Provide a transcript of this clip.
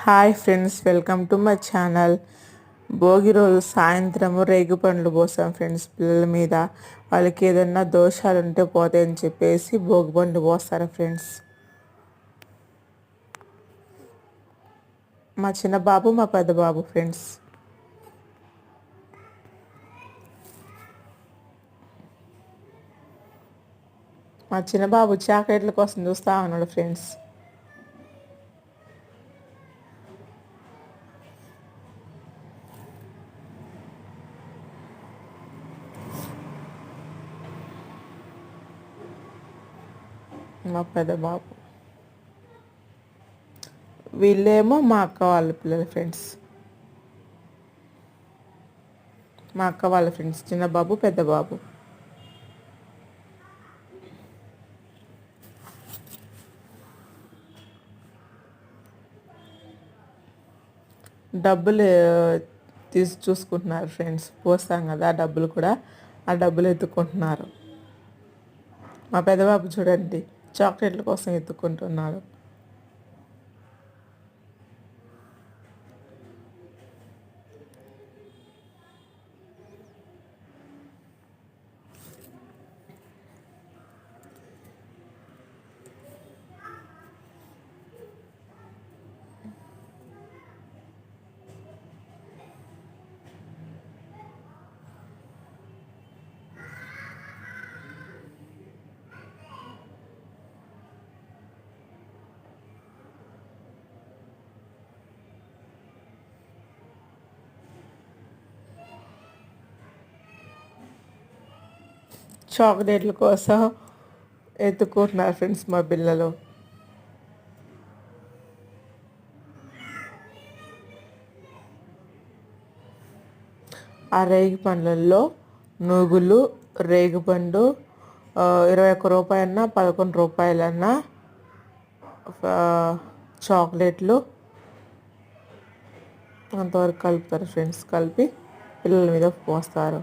Hi friends, welcome to my channel. Bhogi రోజు సాయంత్రము రేగు పండ్లు పోసాం ఫ్రెండ్స్ పిల్లల మీద. వాళ్ళకి ఏదన్నా దోషాలు ఉంటే పోతాయని చెప్పేసి భోగి పండ్లు పోస్తారు ఫ్రెండ్స్. మా చిన్న బాబు, మా పెద్ద బాబు ఫ్రెండ్స్. మా చిన్న బాబు చాక్లెట్ల కోసం చూస్తూ ఉన్నాడు ఫ్రెండ్స్. మా పెద్ద బాబు, వీళ్ళేమో మా అక్క వాళ్ళ పిల్లలు ఫ్రెండ్స్. మా అక్క వాళ్ళ ఫ్రెండ్స్, చిన్న బాబు, పెద్ద బాబు. డబ్బులు తీసి చూసుకుంటున్నారు ఫ్రెండ్స్. పోస్తాం కదా ఆ డబ్బులు కూడా, ఆ డబ్బులు ఎత్తుకుంటున్నారు. మా పెద్దబాబు చూడండి, చాక్లెట్ల కోసం ఎత్తుకుంటున్నాడు. చాక్లెట్ల కోసం ఎత్తుకుంటున్నారు ఫ్రెండ్స్ మా పిల్లలు. ఆ రేగి పండ్లల్లో నువ్వులు, రేగిపండు 21 రూపాయలన్నా 11 రూపాయలన్నా చాక్లెట్లు అంతవరకు కలుపుతారు ఫ్రెండ్స్. కలిపి పిల్లల మీద పోస్తారు.